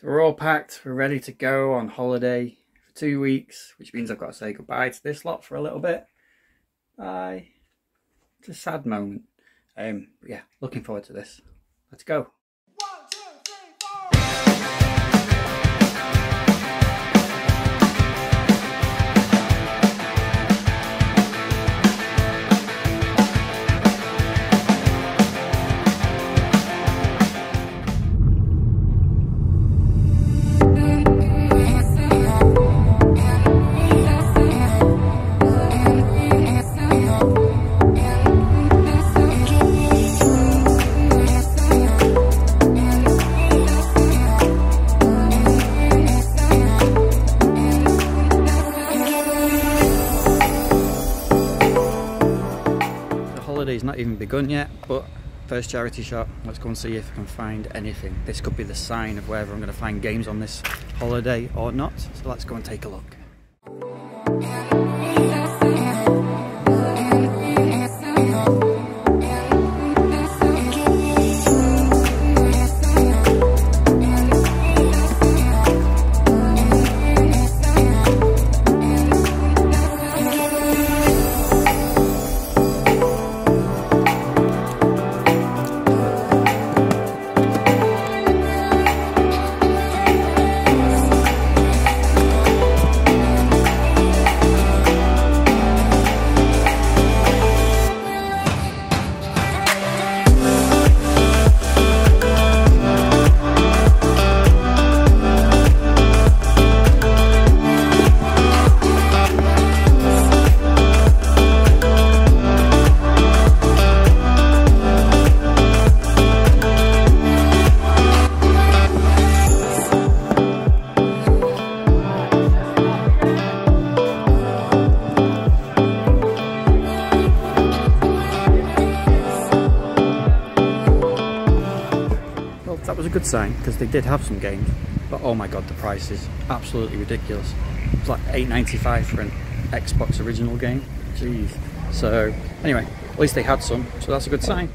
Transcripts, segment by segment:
So we're all packed, we're ready to go on holiday for 2 weeks, which means I've got to say goodbye to this lot for a little bit. Bye. It's a sad moment. But yeah, looking forward to this. Let's go. Holiday's not even begun yet, but first charity shop, let's go and see if I can find anything. This could be the sign of whether I'm going to find games on this holiday or not, so let's go and take a look. That was a good sign because they did have some games, but oh my god, the price is absolutely ridiculous. It's like $8.95 for an Xbox original game. Jeez. So anyway, at least they had some, so that's a good sign.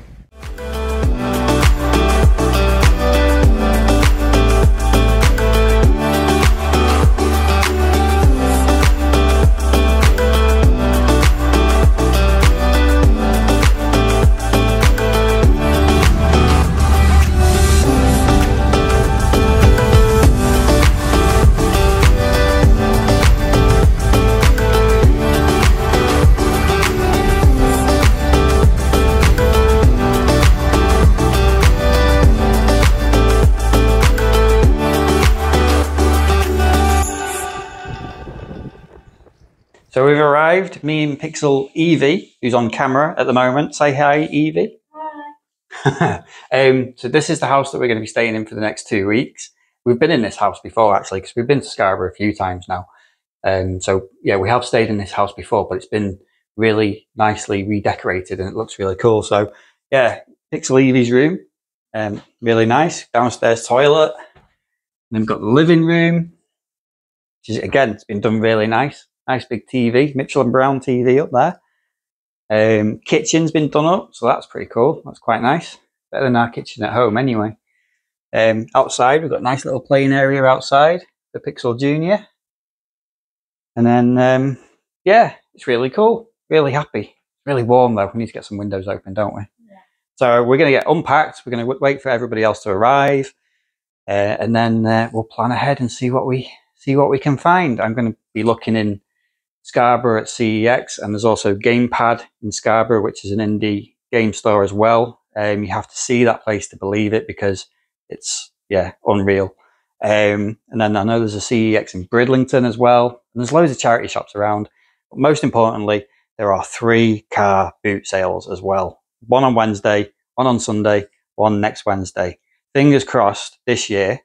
So we've arrived, me and Pixel Evie, who's on camera at the moment. Say hi, Evie. Hi. So this is the house that we're going to be staying in for the next 2 weeks. We've been in this house before, actually, because we've been to Scarborough a few times now. So yeah, we have stayed in this house before, but it's been really nicely redecorated and it looks really cool. So yeah, Pixel Evie's room, really nice. Downstairs toilet. And then we've got the living room, which is, again, it's been done really nice. Nice big TV, Mitchell and Brown TV up there. Kitchen's been done up, so that's pretty cool. That's quite nice. Better than our kitchen at home anyway. Outside, we've got a nice little playing area outside for Pixel Junior. And then, yeah, it's really cool. Really happy. Really warm though. We need to get some windows open, don't we? Yeah. So we're going to get unpacked. We're going to wait for everybody else to arrive. And then we'll plan ahead and see what we can find. I'm going to be looking in Scarborough at CEX, and there's also Gamepad in Scarborough, which is an indie game store as well. You have to see that place to believe it because it's, yeah, unreal. And then I know there's a CEX in Bridlington as well, and there's loads of charity shops around. But most importantly, there are 3 car boot sales as well. One on Wednesday, one on Sunday, one next Wednesday. Fingers crossed this year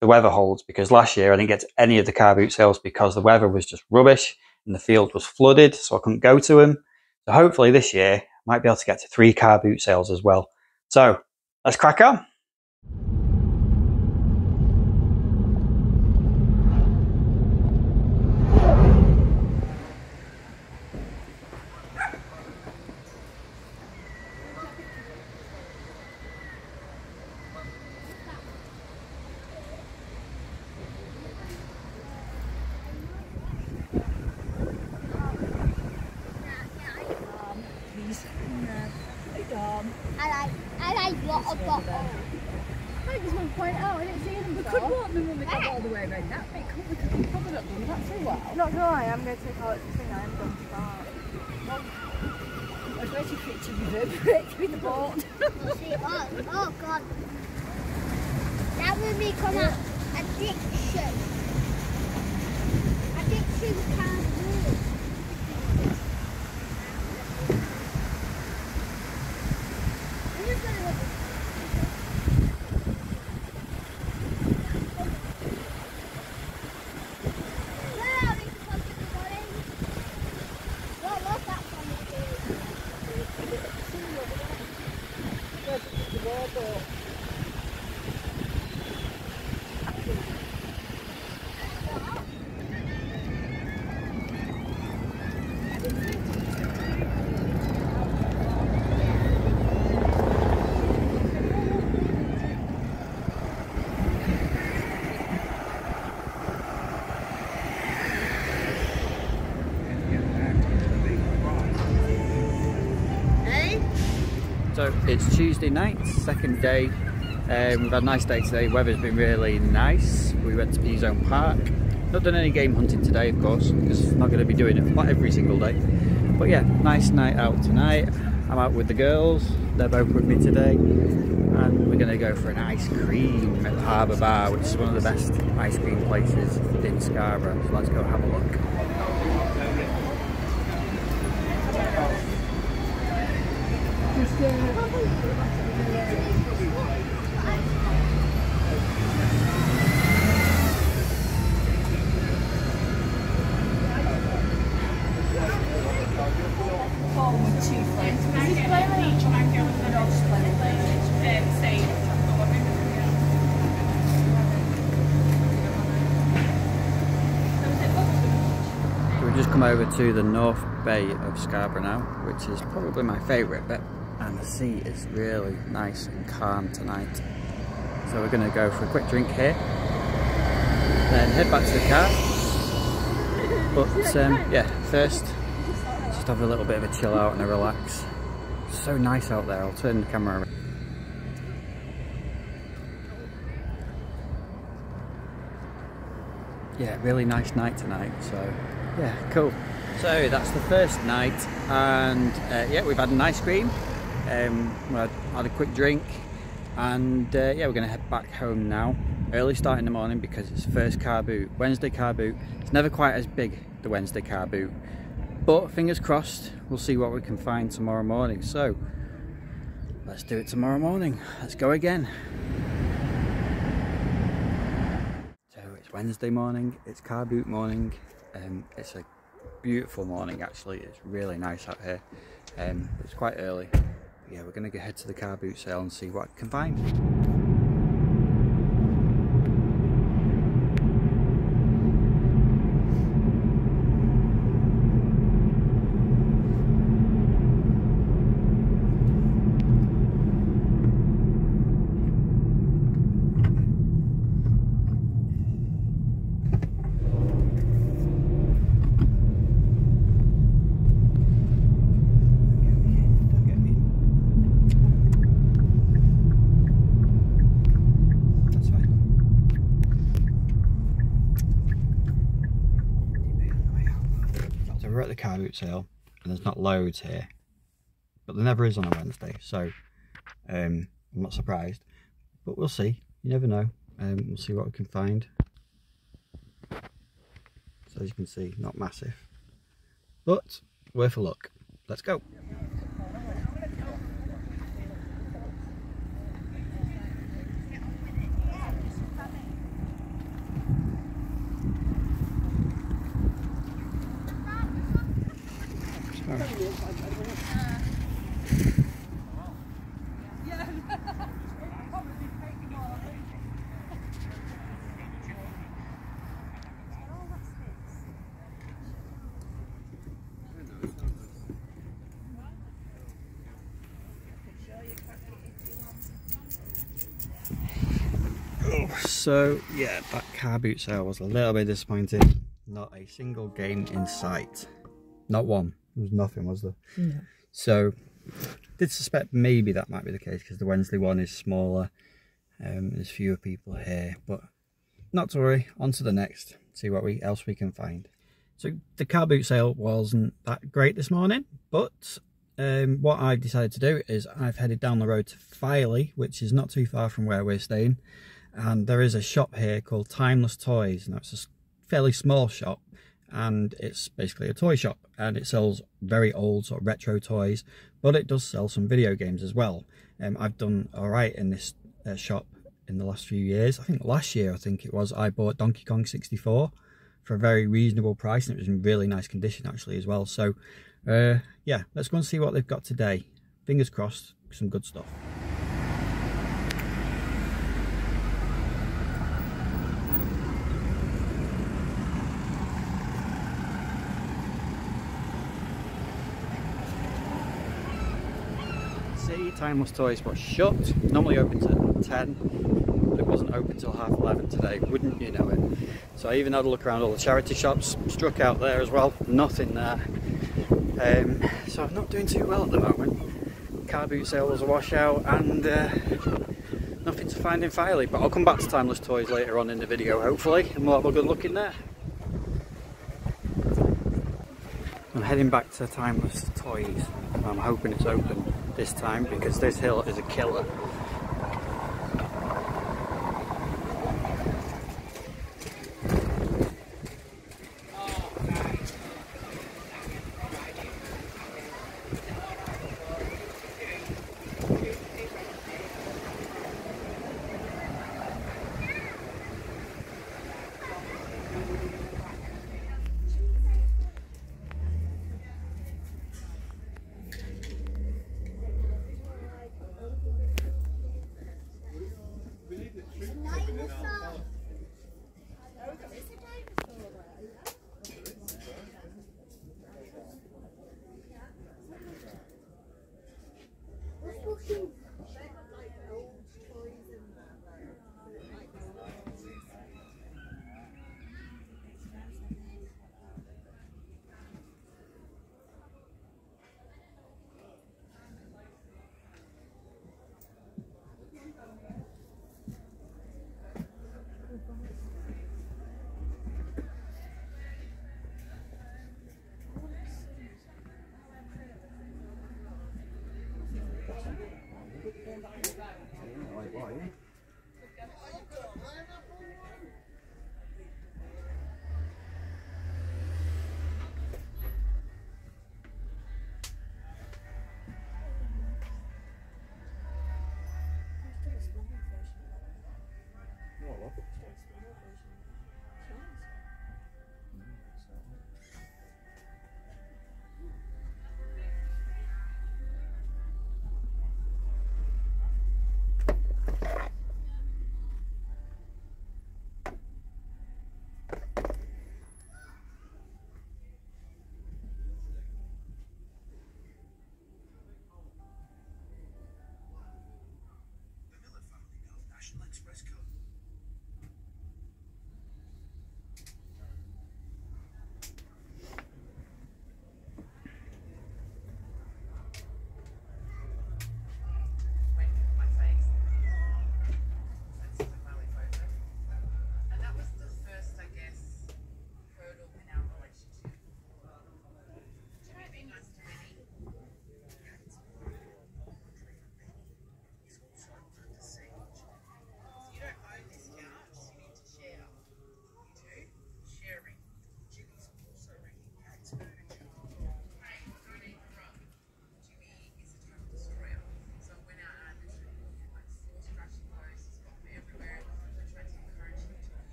the weather holds, because last year I didn't get to any of the car boot sales because the weather was just rubbish and the field was flooded, so I couldn't go to them. So hopefully this year I might be able to get to 3 car boot sales as well. So let's crack on. could walk them when we got all the way around that bit, couldn't we? Because we've probably not done that for a while. Not gonna lie, I'm going to take all it to thing I'm going to start. I was waiting for it to reverberate through the board. Oh God. That would become an addiction. Addiction can't move. I'm just gonna look. So it's Tuesday night, second day. We've had a nice day today. Weather's been really nice. We went to P-Zone Park. Not done any game hunting today, of course, because I'm not going to be doing it not every single day. But yeah, nice night out tonight. I'm out with the girls. They're both with me today. And we're going to go for an ice cream at the Harbour Bar, which is one of the best ice cream places in Scarborough. So let's go have a look. We've just come over to the North Bay of Scarborough now, which is probably my favourite bit, and the sea is really nice and calm tonight. So we're going to go for a quick drink here, then head back to the car. But yeah, first just have a little bit of a chill out and a relax. It's so nice out there. I'll turn the camera around. Yeah, really nice night tonight, so yeah, cool. So that's the first night, and yeah, we've had an ice cream, we had a quick drink, and yeah, we're going to head back home now. Early start in the morning because it's first car boot, Wednesday car boot. It's never quite as big, the Wednesday car boot, but fingers crossed, we'll see what we can find tomorrow morning. So let's do it tomorrow morning. Let's go again. So it's Wednesday morning, it's car boot morning. It's a beautiful morning actually. It's really nice out here. It's quite early. But yeah, we're going to head to the car boot sale and see what I can find. We're at the car boot sale and there's not loads here, but there never is on a Wednesday, so I'm not surprised, but we'll see. You never know. We'll see what we can find. So as you can see, not massive, but worth a look. Let's go. So yeah, that car boot sale was a little bit disappointing. Not a single game in sight. Not one. There was nothing, was there? Yeah. So did suspect maybe that might be the case because the Wednesday one is smaller. There's fewer people here, but not to worry, on to the next, see what else we can find. So the car boot sale wasn't that great this morning, but what I've decided to do is I've headed down the road to Filey, which is not too far from where we're staying, and there is a shop here called Timeless Toys. Now it's a fairly small shop, and it's basically a toy shop, and it sells very old sort of retro toys, but it does sell some video games as well. I've done alright in this shop in the last few years. I think last year, I bought Donkey Kong 64 for a very reasonable price, and it was in really nice condition actually as well. So yeah, let's go and see what they've got today. Fingers crossed, some good stuff. See, Timeless Toys was shut. Normally open at 10, but it wasn't open till half 11 today, wouldn't you know it. So I even had a look around all the charity shops, struck out there as well, nothing there. So I'm not doing too well at the moment. Car boot sale was a washout, and nothing to find in Filey, but I'll come back to Timeless Toys later on in the video hopefully, and we'll have a good look in there. I'm heading back to Timeless Toys. I'm hoping it's open this time because this hill is a killer.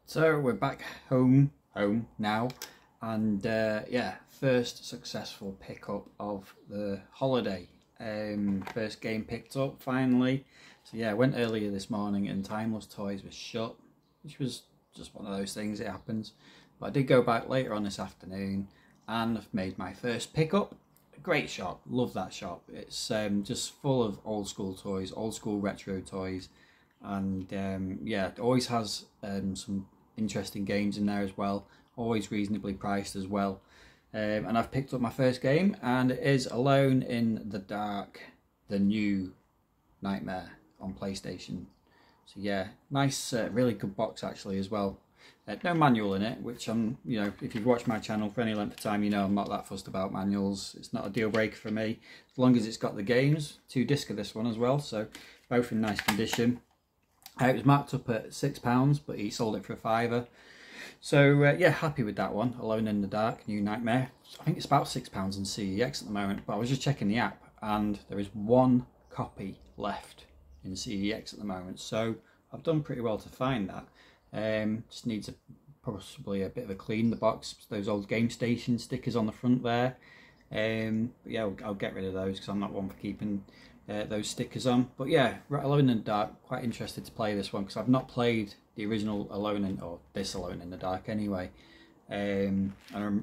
So we're back home now, and yeah, first successful pickup of the holiday. First game picked up finally. So yeah, I went earlier this morning and Timeless Toys was shut, which was just one of those things, it happens. But I did go back later on this afternoon and I've made my first pickup. great shop, love that shop. It's just full of old school toys, old school retro toys, and yeah, it always has some interesting games in there as well, always reasonably priced as well. And I've picked up my first game, and it is Alone in the Dark, the new Nightmare on PlayStation. So yeah, nice, really good box actually as well. No manual in it, which I'm, you know, if you've watched my channel for any length of time, you know I'm not that fussed about manuals. It's not a deal breaker for me, as long as it's got the games. 2 discs of this one as well, so both in nice condition. It was marked up at £6, but he sold it for a £5. So yeah, happy with that one. Alone in the Dark, New Nightmare. I think it's about £6 in CEX at the moment, but I was just checking the app, and there is 1 copy left in CEX at the moment. So I've done pretty well to find that. Just needs possibly a bit of a clean, the box, those old Game Station stickers on the front there. But yeah, I'll get rid of those because I'm not one for keeping those stickers on. But yeah, Alone in the Dark, quite interested to play this one because I've not played the original this Alone in the Dark anyway. I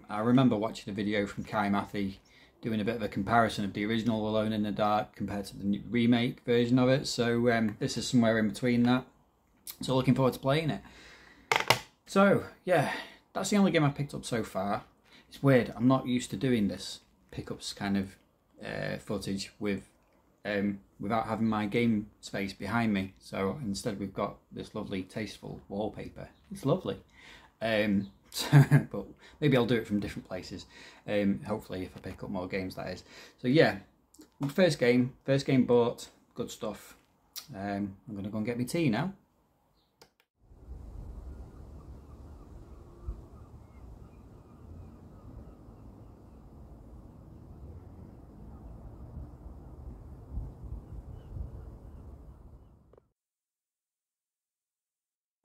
remember watching a video from Kai Mathy doing a bit of a comparison of the original Alone in the Dark compared to the new remake version of it. So this is somewhere in between that. So looking forward to playing it. So yeah, that's the only game I've picked up so far. It's weird, I'm not used to doing this pickups kind of footage with without having my game space behind me. So instead we've got this lovely tasteful wallpaper. It's lovely. But maybe I'll do it from different places. Hopefully if I pick up more games, that is. So yeah, first game bought, good stuff. I'm gonna go and get my tea now.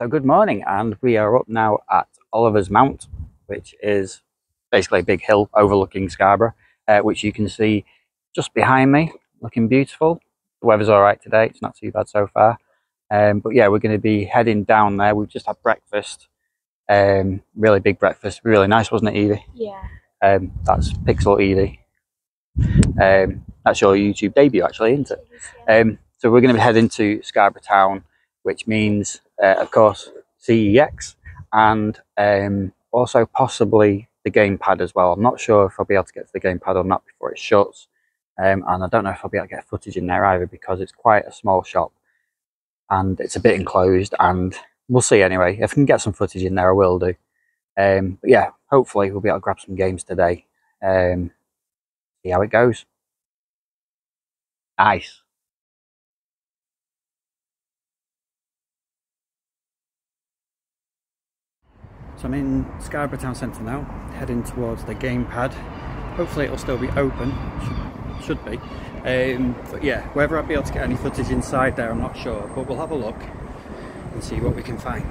So good morning, and we are up now at Oliver's Mount, which is basically a big hill overlooking Scarborough, which you can see just behind me, looking beautiful. The weather's all right today, it's not too bad so far. But yeah, we're going to be heading down there. We've just had breakfast, really big breakfast, really nice, wasn't it, Evie? Yeah. That's Pixel Evie. That's your YouTube debut actually, isn't it? Yeah. So we're going to be heading to Scarborough town, which means of course CEX, and also possibly the gamepad as well. I'm not sure if I'll be able to get to the gamepad or not before it shuts, and I don't know if I'll be able to get footage in there either because it's quite a small shop and it's a bit enclosed, and we'll see anyway. If I can get some footage in there I will do. But yeah, hopefully we'll be able to grab some games today. See how it goes. Nice. So I'm in Scarborough town centre now, heading towards the gamepad. Hopefully it'll still be open, should be. But yeah, whether I'll be able to get any footage inside there, I'm not sure, but we'll have a look and see what we can find.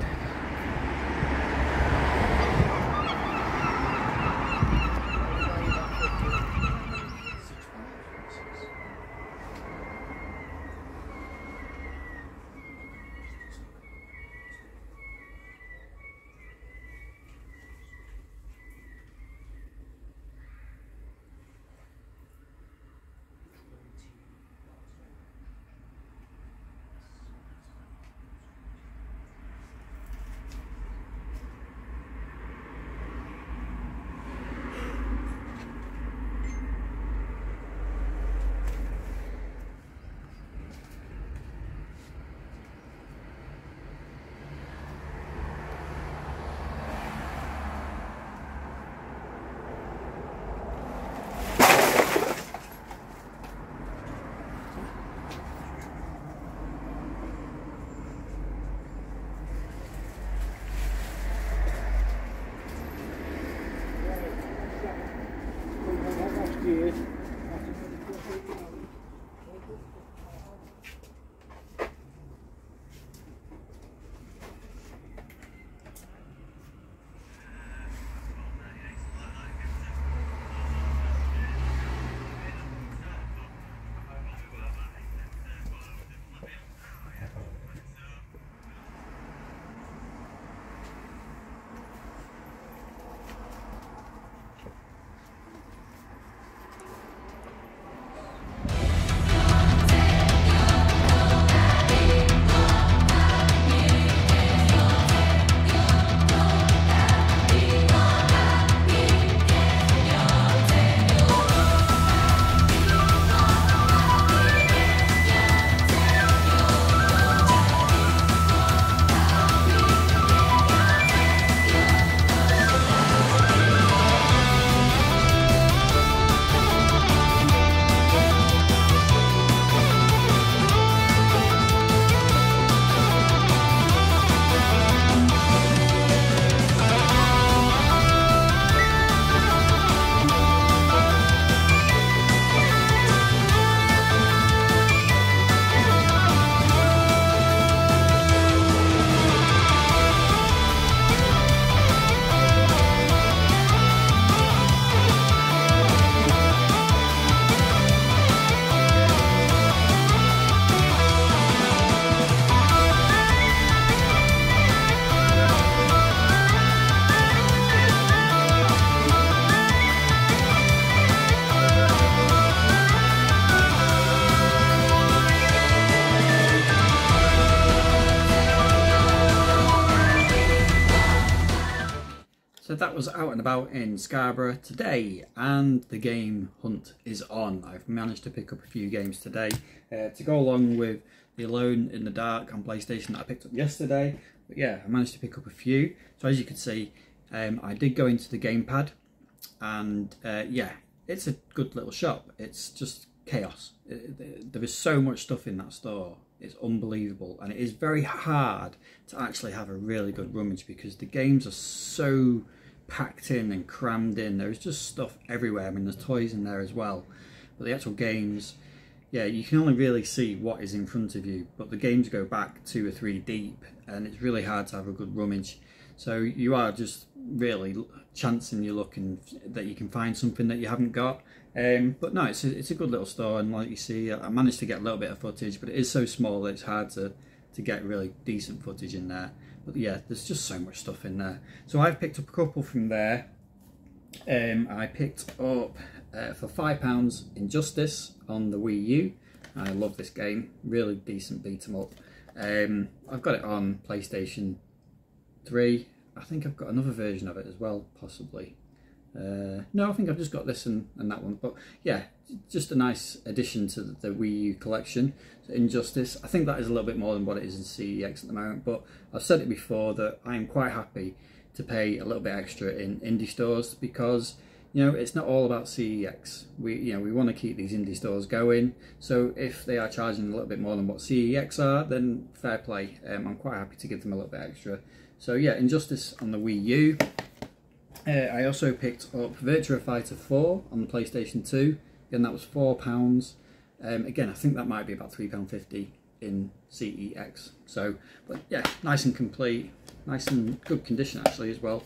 that was out and about in Scarborough today, and the game hunt is on. I've managed to pick up a few games today to go along with the Alone in the Dark on PlayStation that I picked up yesterday. But yeah, I managed to pick up a few. So as you can see, I did go into the gamepad, and yeah, it's a good little shop. It's just chaos. There is so much stuff in that store. It's unbelievable, and it is very hard to actually have a really good rummage because the games are so packed in and crammed in. There's just stuff everywhere. I mean, there's toys in there as well, but the actual games, yeah, you can only really see what is in front of you, but the games go back 2 or 3 deep, and it's really hard to have a good rummage. So you are just really chancing your luck and that you can find something that you haven't got. But no, it's a good little store, and like you see, I managed to get a little bit of footage, but it is so small that it's hard to get really decent footage in there. But yeah, there's just so much stuff in there. So I've picked up a couple from there. I picked up for £5 Injustice on the Wii U. I love this game, really decent beat 'em up. I've got it on PlayStation 3. I think I've got another version of it as well, possibly. No, I think I've just got this and that one. But yeah, just a nice addition to the Wii U collection. So Injustice, I think that is a little bit more than what it is in CEX at the moment. But I've said it before that I am quite happy to pay a little bit extra in indie stores because, you know, it's not all about CEX. We want to keep these indie stores going. So if they are charging a little bit more than what CEX are, then fair play. I'm quite happy to give them a little bit extra. So yeah, Injustice on the Wii U. I also picked up Virtua Fighter 4 on the PlayStation 2. Again, that was £4. Again, I think that might be about £3.50 in CEX. So, but yeah, nice and complete, nice and good condition actually as well.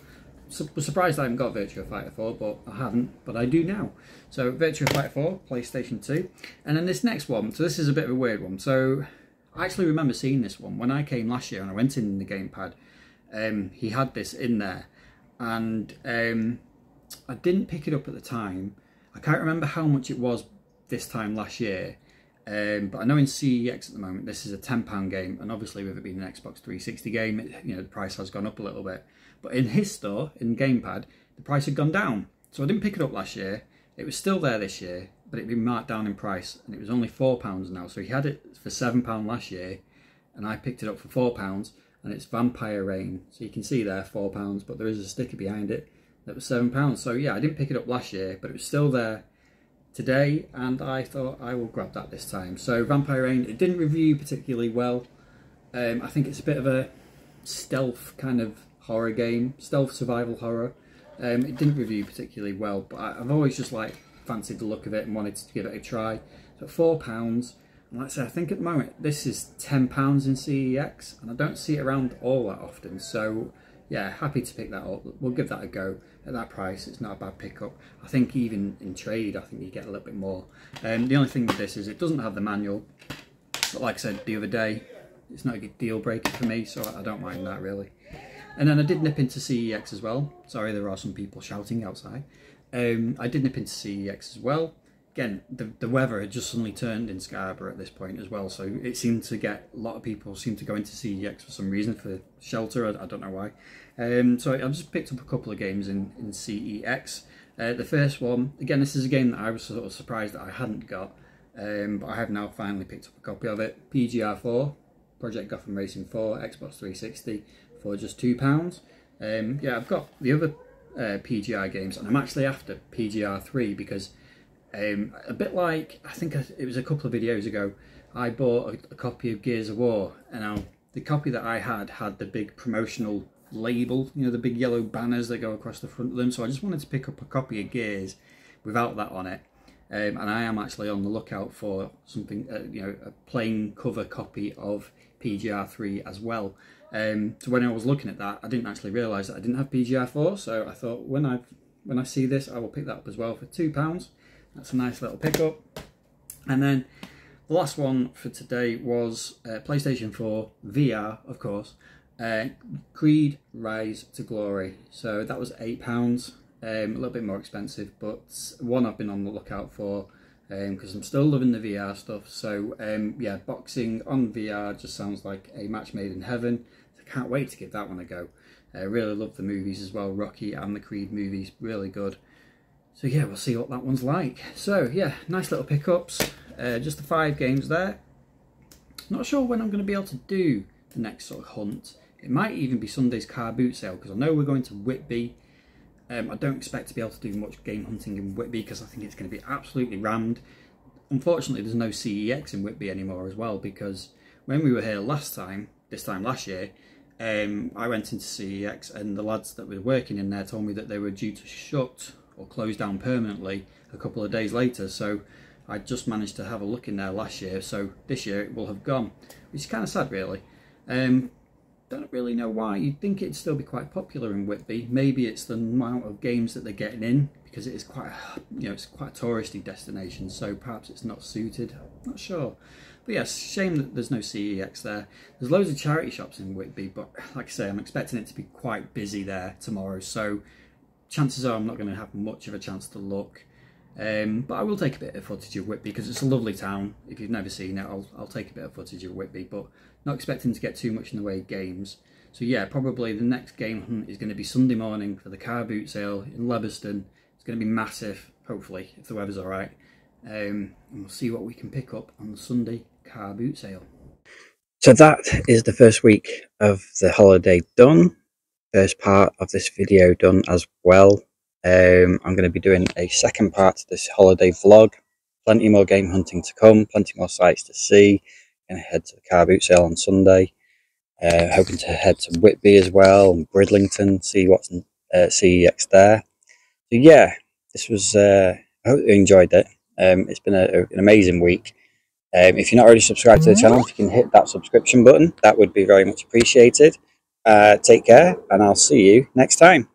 Was surprised I haven't got Virtua Fighter 4, but I haven't, but I do now. So Virtua Fighter 4, PlayStation 2. And then this next one, so this is a bit of a weird one. So I actually remember seeing this one when I came last year and I went in the gamepad. He had this in there, and I didn't pick it up at the time. I can't remember how much it was this time last year, but I know in CEX at the moment this is a £10 game, and obviously with it being an Xbox 360 game, the price has gone up a little bit. But in his store, in gamepad, the price had gone down. So I didn't pick it up last year. It was still there this year, but it had been marked down in price, and it was only £4 now. So he had it for £7 last year, and I picked it up for £4. And it's Vampire Rain, so you can see there £4, but there is a sticker behind it that was £7. So yeah, I didn't pick it up last year, but it was still there today, and I thought I will grab that this time. So Vampire Rain, it didn't review particularly well. I think it's a bit of a stealth kind of horror game, stealth survival horror. It didn't review particularly well, but I've always just like fancied the look of it and wanted to give it a try. So £4. And like I say, I think at the moment this is £10 in CEX, and I don't see it around all that often. So yeah, happy to pick that up. We'll give that a go at that price. It's not a bad pickup. I think even in trade, I think you get a little bit more. The only thing with this is it doesn't have the manual, but like I said the other day, it's not a deal breaker for me, so I don't mind that really. And then I did nip into CEX as well. Sorry, there are some people shouting outside. I did nip into CEX as well. Again, the weather had just suddenly turned in Scarborough at this point as well, so it seemed to get, a lot of people seem to go into CEX for some reason, for shelter, I don't know why. So I just picked up a couple of games in CEX. The first one, again, this is a game that I was sort of surprised that I hadn't got, but I have now finally picked up a copy of it. PGR 4, Project Gotham Racing 4, Xbox 360, for just £2. Yeah, I've got the other PGR games, and I'm actually after PGR 3 because a bit like, I think it was a couple of videos ago, I bought a copy of Gears of War, and now the copy that I had the big promotional label, the big yellow banners that go across the front of them, so I just wanted to pick up a copy of Gears without that on it, and I am actually on the lookout for something, a plain cover copy of PGR 3 as well. So when I was looking at that, I didn't actually realise that I didn't have PGR 4, so I thought when I see this, I will pick that up as well for £2. That's a nice little pickup. And then the last one for today was PlayStation 4 VR, of course. Creed Rise to Glory. So that was £8. A little bit more expensive, but one I've been on the lookout for because I'm still loving the VR stuff. So yeah, boxing on VR just sounds like a match made in heaven. I can't wait to give that one a go. Really love the movies as well, Rocky and the Creed movies, really good. So yeah, we'll see what that one's like. So yeah, nice little pickups. Just the 5 games there. Not sure when I'm going to be able to do the next sort of hunt. It might even be Sunday's car boot sale, because I know we're going to Whitby. I don't expect to be able to do much game hunting in Whitby because I think it's going to be absolutely rammed. Unfortunately, there's no CEX in Whitby anymore as well, because when we were here last time, this time last year, I went into CEX and the lads that were working in there told me that they were due to shut or close down permanently a couple of days later. So I just managed to have a look in there last year, so this year it will have gone, which is kind of sad really. Don't really know why. You'd think it'd still be quite popular in Whitby. Maybe it's the amount of games that they're getting in, because it is quite, it's quite a touristy destination, so perhaps it's not suited. I'm not sure. But yes, shame that there's no CEX there. There's loads of charity shops in Whitby, but like I say, I'm expecting it to be quite busy there tomorrow, so chances are I'm not going to have much of a chance to look. But I will take a bit of footage of Whitby because it's a lovely town. If you've never seen it, I'll take a bit of footage of Whitby, but not expecting to get too much in the way of games. So yeah, probably the next game hunt is going to be Sunday morning for the car boot sale in Leviston. It's going to be massive, hopefully, if the weather's alright. And we'll see what we can pick up on the Sunday car boot sale. So that is the first week of the holiday done. First part of this video done as well. I'm going to be doing a second part to this holiday vlog. Plenty more game hunting to come, plenty more sites to see. Going to head to the car boot sale on Sunday. Hoping to head to Whitby as well, and Bridlington, see what's in CEX there. So yeah, this was, I hope you enjoyed it. It's been an amazing week. If you're not already subscribed to the channel, if you can hit that subscription button, that would be very much appreciated. Take care, and I'll see you next time.